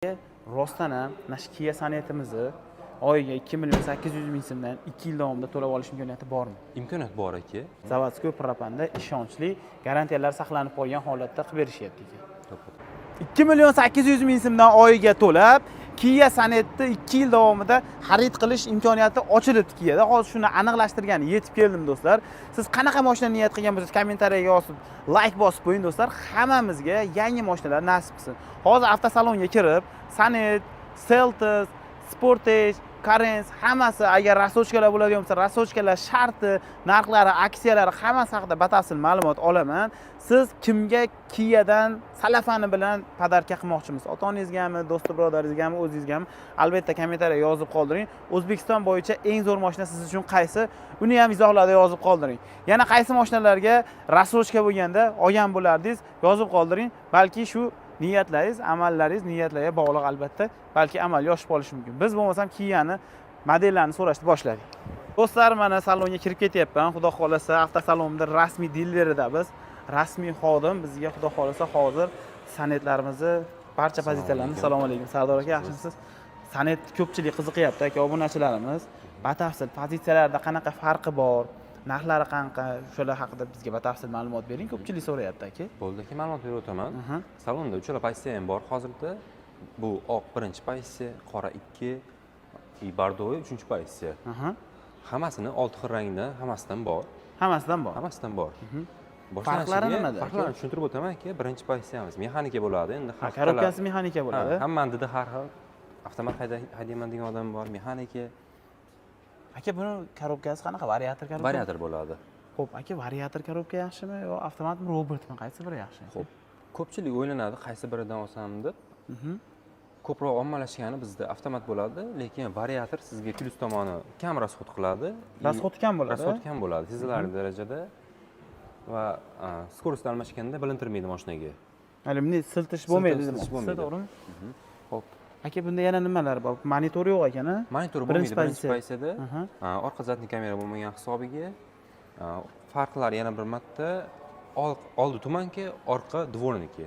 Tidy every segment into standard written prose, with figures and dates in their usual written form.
Rostdan ham mana shu Kia Sonet-imizni oyiga 2.800.000 so'mdan 2 yil davomida to'lab olish imkoniyati bormi? Imkoniyat bor aka. Zavodskiy propanda ishonchli garantiyalar saqlanib qolgan holatda qilib berishyapti ekan. 2.800.000 so'mdan oyiga to'lab Kia Sonetni 2 yil davomida xarid qilish imkoniyati ochilibdi Kia'da. Hozir shuni aniqlashtirgani yetib keldim do'stlar. Siz qanaqa mashina niyat qilgan bo'lsangiz kommentariyaga yozib, like bosib qo'ying do'stlar. Hammamizga yangi mashinalar nasib qilsin. Hozir avtosalonga kirib, Sonet, Seltos, Sportage, Karens hammasi agar rasochkalar bo'ladigan bo'lsa, rasochkalar sharti, narxlari, aksiyalari hammasi haqida batafsil ma'lumot olaman. Siz kimga Kia'dan salafani bilan podarka qilmoqchimisiz? Ota-onangizgami, do'st birodaringizgami, o'zingizgami? Albatta kommentariyaga yozib qoldiring. O'zbekiston bo'yicha eng zo'r mashina siz uchun qaysi? Uni ham izohlarda yozib qoldiring. Yana qaysi mashinalarga rasochka bo'lganda olgan bo'lardingiz? Yozib qoldiring. Balki shu niyatlaringiz, amallaringiz niyatlarga bog'liq albatta. Balki amalga oshib qolishi mumkin. Biz bo'lmasam Kia'ni modellarini so'rashni boshladik. Do'stlar, mana salonga kirib ketyapman. Xudo xolasa, avtosalonda rasmiy dilerida biz rasmiy xodim bizga xudo xolasa hozir Sonetlarimizni barcha pozitsiyalarini. Assalomu alaykum. Sardor aka, yaxshimisiz? Sonet ko'pchilik qiziqyapti aka, obunachilarimiz. Batafsil pozitsiyalarda qanaqa farqi bor? Narxlari qanaqa? Shular haqida bizga batafsil ma'lumot bering. Ko'pchilik so'rayapti aka. Bo'ldi aka, ma'lumot berib o'taman. Salonda uchala pozitsiya ham bor hozirda. Bu oq birinchi pozitsiya, qora 2, bordovi 3-chi pozitsiya. Hammasini olti xil rangda, hammasidan bor. Hammasidan bor. Hammasidan bor. Farqlari nimada? Farqlarini tushuntirib o'taman aka. Birinchi pozitsiyamiz mexanika bo'ladi. Endi korobkasi mexanika bo'ladi. Hammanda har xil avtomat haydayman degan odam bor, mexanika. Aka, buni korobkasi qanaqa? Variator korobka? Variator bo'ladi. Xo'p, aka, variator korobka yaxshimi yo avtomatmi, robotmi? Qaysi biri yaxshi? Xo'p, ko'pchilik o'ylanadi qaysi biridan olsam deb. Ko'proq ommalashgani bizda avtomat bo'ladi, lekin variator sizga plyus tomoni kam rasxod qiladi. Rasxod kam bo'ladi. Rasxod kam bo'ladi, sezilarli darajada va skorost almashganda bilintirmaydi mashinaga. Hali bunday siltish bo'lmaydi, to'g'rimi? Xo'p. Aka, bunda yana nimalar bor? Monitor yo'q ekan-a? Monitor bo'lmaydi birinchi pozitsiyada. Orqa zadniy kamera bo'lmagan hisobiga. Farqlar yana bir marta oldi tumanka, orqa dvorniki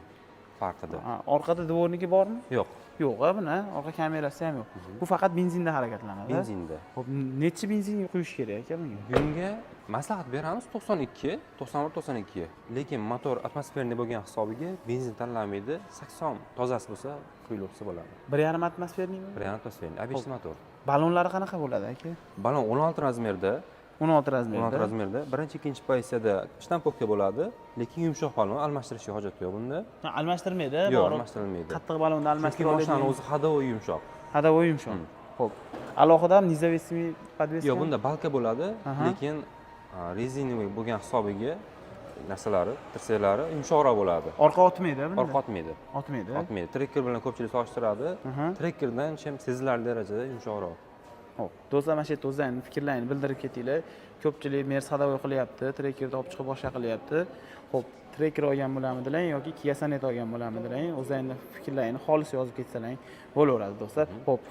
farqida. Orqada dvorniki bormi? Yo'q. Yo'q-a, buni orqa kamerasi ham yo'q. Bu faqat benzinda harakatlanadi. Benzinda. Xo'p, necha benzin quyish kerak aka bunga? Bunga maslahat beramiz 92, 91-92. Lekin motor atmosferniy bo'lgan hisobiga benzin tanlanmaydi. 80 tozasi bo'lsa, quyilsa bo'ladi. 1.5 atmosferniymi? 1.5 atmosferniy, обычный motor. Ballonlari qanaqa bo'ladi aka? Ballon 16 razmerda. 16 razmerda. 16 razmerda. Birinchi, ikkinchi pozitsiyada shtampovka bo'ladi, lekin yumshoq ballon almashtirishga hojat yo'q bunda. Almashtirmaydi? Yo'q, almashtirilmaydi. Qattiq ballonda almashtirib oladi. Mashinaning o'zi hadovoy yumshoq. Hadovoy yumshoq. Xo'p. Alohida независимый подвеска? Yo'q, bunda balka bo'ladi, lekin rezinoviy bo'lgan hisobiga narsalari, tirsaklari yumshoqroq bo'ladi. Orqa otmaydi bunda? Orqa otmaydi. Otmaydi. Otmaydi. Trekker bilan ko'pchilik solishtiradi. Trekkerdan ham sezilarli darajada yumshoqroq. Xo'p, do'stlar, mana shu yerda o'zlaringni fikrlaringni bildirib ketinglar. Ko'pchilik Mercedes qilyapti, Trekkerni olib chiqib boshqa qilyapti. Xo'p, Trekker olgan bo'lamidinglar yoki Kia Sonet olgan bo'lamidinglar? O'zlaringni fikrlaringni xolis yozib ketsalar bo'laveradi, do'stlar. Xo'p,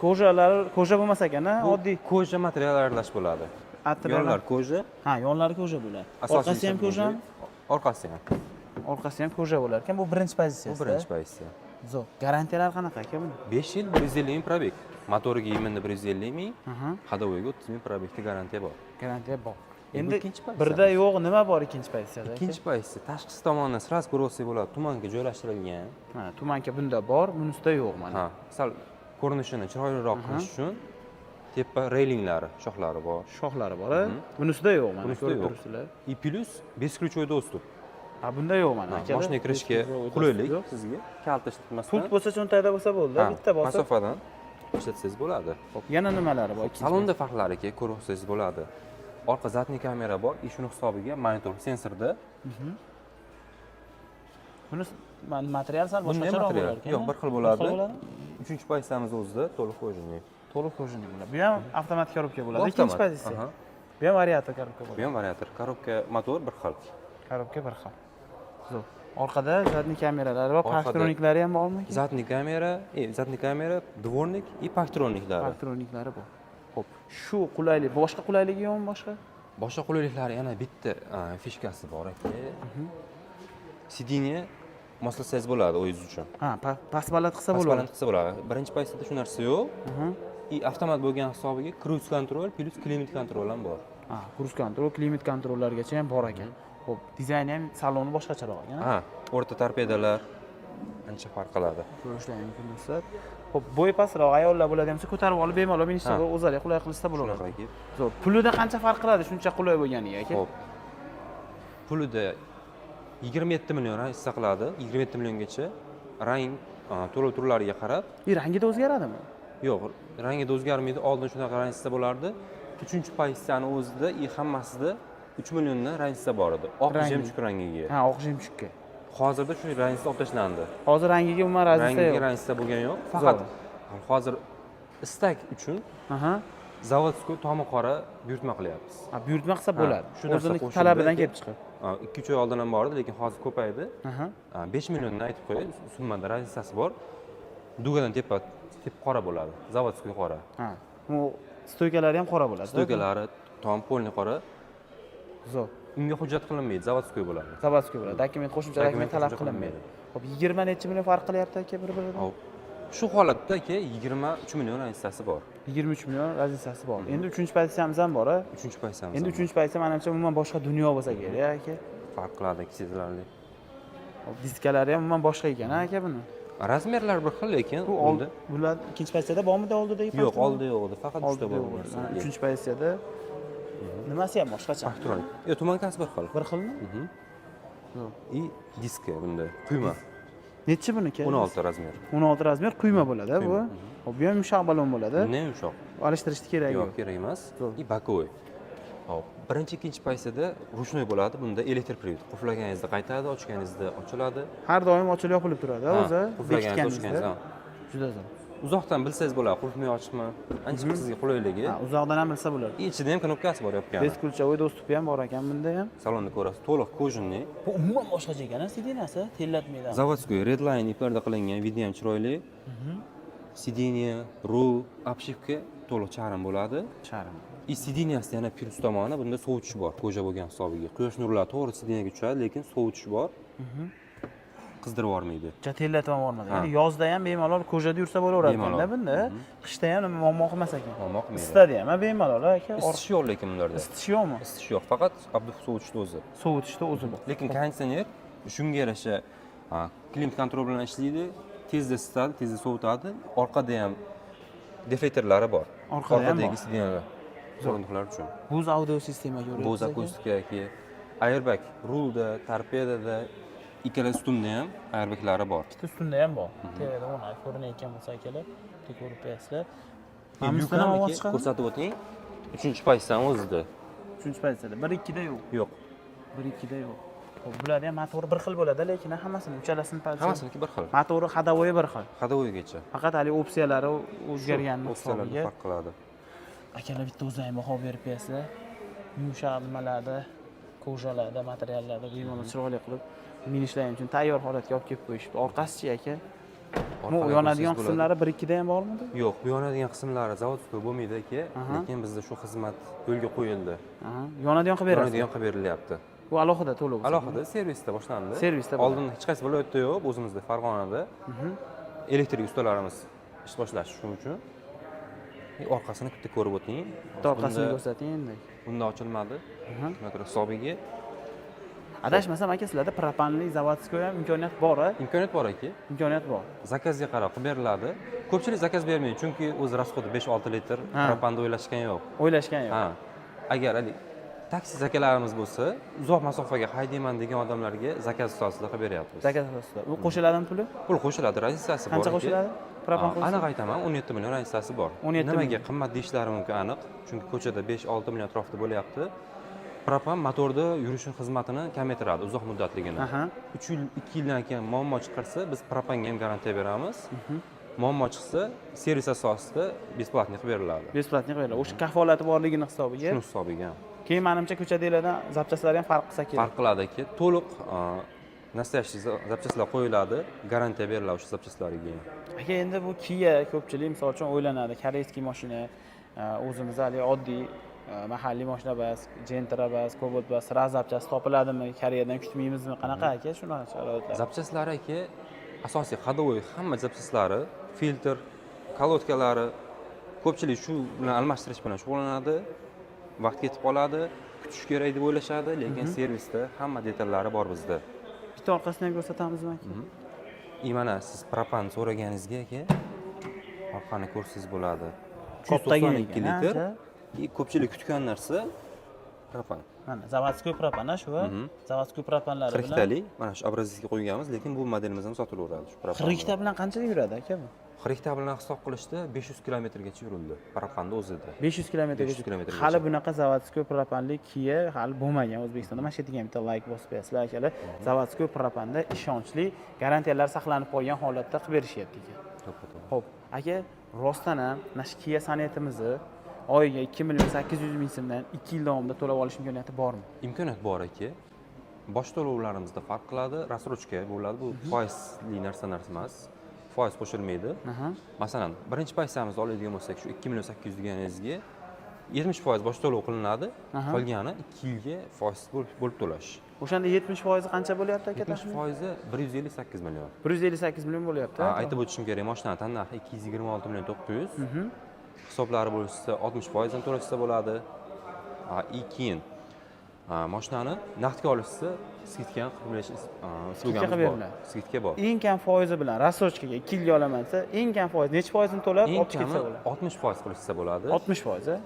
koja bo'lmas ekan-a, oddiy koja material aralash bo'ladi. Yonlar koja. Ha, yonlari koja bo'ladi. Orqasi ham kojami? Orqasi ham. Orqasi ham koja bo'lar ekan. Bu birinchi pozitsiyasi. Bu birinchi pozitsiya. Zo'r. Garantiyalar qanaqa aka buni? 5 yil 150 ming probeg. Motoriga yimindi 150 ming, hadovoyga 30 ming probegda garantiya bor. Garantiya bor. Endi ikkinchi pozitsiya. Birda yo'q, nima bor ikkinchi pozitsiyada? Ikkinchi pozitsiya tashqi tomoni sraz ko'rsa bo'ladi, tumanga joylashtirilgan. Ha, tumanka bunda bor, bunisida yo'q mana. Ha, sal ko'rinishini chiroyliroq qilish uchun tepa reylinglari, shoxlari bor. Shoxlari bor, bunisida yo'q mana. Bunisida yo'q. И плюс бесключевой доступ. Ha, bunda yo'q mana. Mashinaga kirishga qulaylik sizga. Kalt ishlatmasdan. Pult bo'lsa cho'ntagida bo'lsa bo'ldi, bitta bo'lsa. Masofadan ishlatsangiz bo'ladi. Xo'p, yana nimalari bor? Salonda farqlariga ko'rsangiz bo'ladi. Orqa zadniy kamera bor, shuni hisobiga monitor sensorda. Buni material sal boshqacharoq bo'lar ekan. Yo'q, bir xil bo'ladi. 3-chi pozitsiyamiz o'zida to'liq kojinli. To'liq kojinli bo'ladi. Bu ham avtomatik korobka bo'ladi. Ikkinchi pozitsiya. Bu ham variator korobka bo'ladi. Bu ham variator, korobka, motor bir xil. Korobka bir xil. Zo'r. Orqada zadniy kameralari va paktroniklari ham bormi? Zadniy kamera, dvornik и paktroniklari. Paktroniklari bor. Xo'p, shu qulaylik, boshqa qulayligi yo'qmi boshqa? Boshqa qulayliklari yana bitta fishkasi bor aka. Sidinye moslasangiz bo'ladi o'zingiz uchun. Ha, past baland qilsa bo'ladi. Transparent qilsa bo'ladi. Birinchi paytda shu narsa yo'q. И avtomat bo'lgan hisobiga cruise control plus klimat kontrol ham bor. Ha, cruise control, klimat kontrollargacha ham bor ekan. Xo'p, dizayni ham saloni boshqacharoq ekan. Ha, o'rta torpedalar ancha farq qiladi. Ko'rishlar mumkin bo'lsa. Xo'p, bo'yi pastroq ayollar bo'ladigan bo'lsa ko'tarib olib bemalol minishga o'zlari qulay qilishsa bo'laveradi. Shunaqaki. Zo'r. Pulida qancha farq qiladi shuncha qulay bo'lganiga aka? Xo'p. Pulida 27 million rang saqladi, 27 milliongacha rang to'lov turlariga qarab. Rangida o'zgaradimi? Yo'q, rangida o'zgarmaydi. Oldin shunaqa rangsiza bo'lardi. 3-pozitsiyani o'zida hammasida 3 milliondan rangsiza bor edi. Oq jemchuk rangiga. Ha, oq jemchukka. Hozirda shu rangsiza olib tashlandi. Hozir rangiga umuman razisa yo'q. Rangiga rangsiza bo'lgan yo'q. Faqat hozir istak uchun Aha. zavodskiy tomi qora buyurtma qilyapmiz. Ha, buyurtma qilsa bo'ladi. Shu narsa O'zining talabidan kelib chiqadi. 2-3 oy oldin ham bor edi, lekin hozir ko'paydi. Aha. 5 milliondan aytib qo'yay, summada razisasi bor. Dugadan tep qora bo'ladi, zavodskiy qora. Ha. Bu stoykalari ham qora bo'ladi. Stoykalari tom polni qora. Zo'r. Unga hujjat qilinmaydi, zavodskiy bo'ladi. Zavodskiy bo'ladi. Dokument qo'shimcha dokument talab qilinmaydi. Xo'p, 20 necha million farq qilyapti aka bir-biridan? Hop. Shu holatda aka 23 million razisasi bor. 23 million razisasi bor. Endi 3-pozitsiyamiz ham bor-a? 3-pozitsiyamiz. Endi 3-pozitsiya menimcha umuman boshqa dunyo bo'lsa kerak aka. Farq qiladi sezilarli. Hop, diskalari ham umuman boshqa ekan aka buni. Razmerlar bir xil lekin unda bular ikkinchi pozitsiyada bormidi oldidagi? Yo'q, oldida yo'q edi, faqat 3 ta bor. 3-pozitsiyada nimasi ham boshqacha? Elektronik. Yo'q, tumankasi bir xil. Bir xilmi? И diska bunda quyma. Nechi buniki? 16 razmer. 16 razmer quyma bo'ladi bu. Hop, bu ham yumshoq balon bo'ladi. Ne yumshoq? Alishtirishni keragi yo'q. Yo'q, kerak emas. И bokovoy. Hop, birinchi, ikkinchi pozitsiyada ruchnoy bo'ladi. Bunda elektr привод. Qulflaganingizda qaytadi, ochganingizda ochiladi. Har doim ochilib yopilib turadi o'zi. Qulflaganingizda. Juda zo'r. Uzoqdan bilsangiz bo'ladi, qulfni ochishmi? Ancha sizga qulayligi. Ha, uzoqdan ham bilsa bo'ladi. Ichida ham knopkasi bor yopgan. Beskulchovoy dostupi ham bor ekan bunda ham. Salonni ko'rasiz, to'liq kojinniy. Bu umuman boshqacha ekan, sidinasi tellatmaydi. Zavodskiy redline iplarda qilingan, video ham chiroyli. Sidiniya, rul, obshivka to'liq charm bo'ladi. Charm. И sidiniyasi yana plus tomoni, bunda sovutish bor, koja bo'lgan hisobiga. Quyosh nurlari to'g'ri sidiniyaga tushadi, lekin sovutish bor. Qizdirib yormaydi. Tellatib yormadi. Ya'ni yozda ham bemalol kojada yursa bo'laveradi bunda. Qishda ham muammo qilmas ekan. Muammo qilmaydi. Isitadi ham bemalol aka. Isitish yo'q lekin bularda. Isitish yo'qmi? Isitish yo'q, faqat abduf sovutishni o'zi. Sovutishda o'zi bor. Lekin konditsioner shunga yarasha klimat kontrol bilan ishlaydi, tezda isitadi, tezda sovutadi. Orqada ham deflektorlari bor. Orqadagi sidiniyalar. O'rindiqlar uchun. Buz audio sistemaga uriladi. Buz akustikaki, airbag rulda, torpedada, ikkala ustunda ham airbaglari bor. Ikkita ustunda ham bor. Terada o'rnab ko'rinayotgan bo'lsa akalar, ko'rib qo'yasizlar. Yukdan ko'rsatib o'ting. 3-pozitsiyani o'zida. 3-pozitsiyada 1-2 da yo'q. Yo'q. 1-2 da yo'q. Xo'p, bularni ham motori bir xil bo'ladi, lekin hammasini uchalasini pozitsiyasi. Hammasiniki bir xil. Motori hadavoyi bir xil. Hadavoygacha. Faqat hali opsiyalari o'zgarganini hisobiga farq qiladi. Akalar bitta o'zlari baho berib bersizlar. Yumshoq nimalarda, kojalarda, materiallarda bemalol chiroyli qilib minishlar uchun tayyor holatga olib kelib qo'yishibdi. Orqasi-chi aka? Bu yonadigan qismlari 1-2 da ham bormidi? Yo'q, bu yonadigan qismlari zavodskiy bo'lmaydi aka, lekin bizda shu xizmat yo'lga qo'yildi. Yonadigan qilib berasiz. Yonadigan qilib berilyapti. Bu alohida to'lov. Alohida servisda boshlandi. Servisda. Oldin hech qaysi viloyatda yo'q, o'zimizda Farg'onada. Elektrik ustalarimiz ish boshlash shuning uchun. Orqasini bitta ko'rib o'ting. Orqasini ko'rsating endi. Bunda ochilmadi. Metro hisobiga. Adashmasam aka, sizlarda propanli zavodskiy ham imkoniyat bor-a? Imkoniyat bor aka. Imkoniyat bor. Zakazga qarab qilib beriladi. Ko'pchilik zakaz bermaydi, chunki o'z rasxodi 5-6 litr propanda o'ylashgan yo'q. O'ylashgan yo'q. Ha. Agar taksi akalarimiz bo'lsa, uzoq masofaga haydayman degan odamlarga zakaz asosida qilib beryapmiz. Zakaz asosida. U qo'shiladimi puli? Pul qo'shiladi, razisiyasi bor. Qancha qo'shiladi? Propan qo'shiladi. Aniq aytaman, 17 million razisiyasi bor. Nimaga qimmat deyishlari mumkin aniq, chunki ko'chada 5-6 million atrofida bo'lyapti. Propan motorda yurishning xizmatini kamaytiradi, uzoq muddatligini. 2 yildan keyin muammo chiqarsa, biz propanga ham garantiya beramiz. Muammo chiqsa, servis asosida besplatniy qilib beriladi. Besplatniy qilib beriladi. O'sha kafolati borligini hisobiga. Shuni hisobiga. Keyin menimcha ko'chadagilardan zapchasalari ham farq qilsa kerak. Farq qiladi-ki, to'liq nastoящий zapchasalar qo'yiladi, garantiya beriladi o'sha zapchasalarga. Aka, endi bu Kia ko'pchilik misol uchun o'ylanadi, koreyskiy mashina, o'zimiz hali oddiy mahalliy mashina bas, Gentra bas, Cobalt bas, sira zapchasi topiladimi? Koreyadan kutmaymizmi? Qanaqa aka shunaqa sharoitlar? Zapchaslari aka asosiy ходовой hamma zapchaslari, filtr, kolodkalari ko'pchilik shu bilan almashtirish bilan shug'ullanadi. Vaqt ketib qoladi, kutish kerak deb o'ylashadi, lekin servisda hamma detallari bor bizda. Bitta orqasidan ham ko'rsatamizmi aka? Mana siz propan so'raganingizga aka orqani ko'rsangiz bo'ladi. Kattagan 292 ekan, litr. ha? Ko'pchilik kutgan narsa propan. Mana zavodskiy propan shu. Zavodskiy propanlari 40 talik mana shu obrazga qo'yganmiz, lekin bu modelimiz ham sotilaveradi shu propan. 40 ta bilan qancha yuradi aka bu? 40 ta bilan hisob qilishda 500 kilometrgacha yurildi propanda o'zida. 500 kilometrgacha. Hali bunaqa zavodskiy propanli Kia hali bo'lmagan O'zbekistonda. Mana shu yerga ham bitta like bosib qo'yasizlar akalar. Zavodskiy propanda ishonchli, garantiyalar saqlanib qolgan holatda qilib berishyapti ekan. Xo'p, aka, rostdan ham mana shu Kia Sonettimizni oyiga 2 million 800 ming so'mdan 2 yil davomida to'lab olish imkoniyati bormi? Imkoniyat bor aka. Bosh to'lovlarimizda farq qiladi, rassrochka bo'ladi. Bu foizli narsa emas. Foiz qo'shilmaydi. Masalan, birinchi paysamizni oladigan bo'lsak, shu 2 million 800 deganingizga 70% bosh to'lov qilinadi, qolgani 2 yilga foiz bo'lib to'lash. O'shanda 70% qancha bo'lyapti aka? 70% 158 million. 158 million bo'lyapti. Aytib o'tishim kerak, mashina tannarxi 226 million 900. Hisoblari bo'lsa 60% ham to'lashsa bo'ladi. Keyin mashinani naqdga olishsa skidka skidka bor. Eng kam foizi bilan rassrochkaga 2 yilga olaman desa, eng kam foiz necha foizini to'lab olib ketsa bo'ladi? 60% qilishsa bo'ladi. 60%?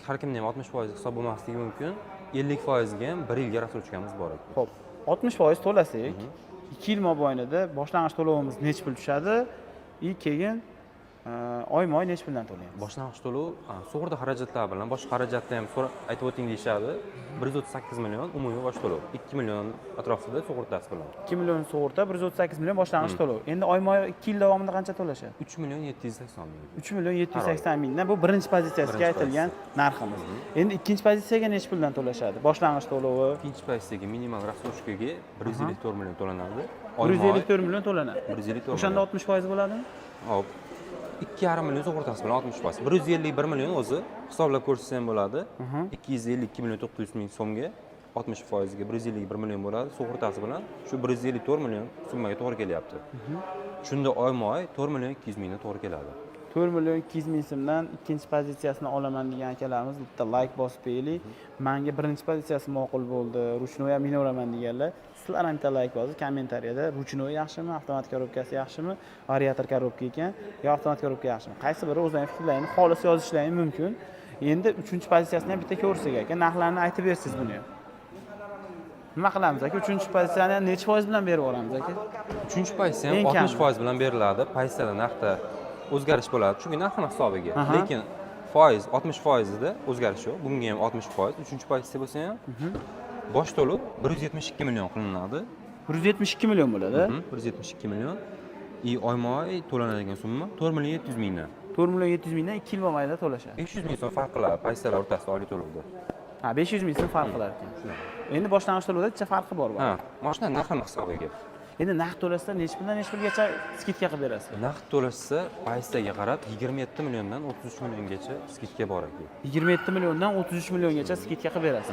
Har kimning ham 60% hisob bo'lmasligi mumkin. 50% ga ham 1 yilga rassrochkamiz bor ekan. Xo'p, 60% to'lasak, 2 yil mobaynida boshlang'ich to'lovimiz necha pul tushadi? Keyin oyma-oy necha puldan to'laymiz? Boshlang'ich to'lov sug'urta xarajatlar bilan boshqa xarajatni ham aytib o'ting deyshadi. 138 million umumiy bosh to'lov. 2 million atrofida sug'urtasi bilan. 2 million sug'urta, 138 million boshlang'ich to'lov. Endi oyma-oy 2 yil davomida qancha to'lashadi? 3 million 780 ming. 3 million 780 mingdan bu birinchi pozitsiyasiga aytilgan narximiz. Endi ikkinchi pozitsiyaga necha puldan to'lashadi? Boshlang'ich to'lovi. Ikkinchi pozitsiyaga minimal rassrochkaga 154 million to'lanadi. 154 million to'lanadi. 154. O'shanda 60% bo'ladimi? Hop. 2,5 million sug'urtasi bilan 60%. 151 million o'zi hisoblab ko'rsangiz ham bo'ladi. 252 million 900 ming so'mga 60% ga 151 million bo'ladi. Sug'urtasi bilan shu 154 million summaga to'g'ri kelyapti. Shunda oyma-oy 4 million 200 mingdan to'g'ri keladi. 4 million 200 ming so'mdan ikkinchi pozitsiyasini olaman degan akalarimiz bitta like bosib qo'yaylik. Menga birinchi pozitsiyasi ma'qul bo'ldi, ruchnoy ham minaveraman deganlar. Sizlar ham bitta like bosib, kommentariyada ruchnoy yaxshimi, avtomatik korobkasi yaxshimi, variator korobka ekan yo avtomatik korobka yaxshimi? Qaysi biri o'zlaringiz fikrlaringizni xolis yozishlaringiz mumkin. Endi 3-pozitsiyasini ham bitta ko'rsak aka, narxlarni aytib bersiz buni ham. Nima qilamiz aka? 3-pozitsiyani necha foiz bilan berib yuboramiz aka? 3-pozitsiya ham 60% bilan beriladi. Pozitsiyada narxda o'zgarish bo'ladi. Chunki narxning hisobiga. Lekin foiz 60% da o'zgarish yo'q. Bunga ham 60%, 3-pozitsiya bo'lsa ham bosh to'lov 172 million qilinadi. 172 million bo'ladi. 172 million. Oyma-oy to'lanadigan summa 4 million 700 mingdan. 4 million 700 mingdan 2 yil mobaynida to'lashadi. 500 ming so'm farq qiladi pozitsiyalar o'rtasida oylik to'lovda. 500 ming so'm farq qilar ekan. Endi boshlang'ich to'lovda necha farqi bor? Mashina narxining hisobiga. Endi naqd to'lashsa necha puldan necha pulgacha skidka qilib berasiz? Naqd to'lashsa pozitsiyaga qarab 27 milliondan 33 milliongacha skidka bor ekan. 27 milliondan 33 milliongacha skidka qilib berasiz.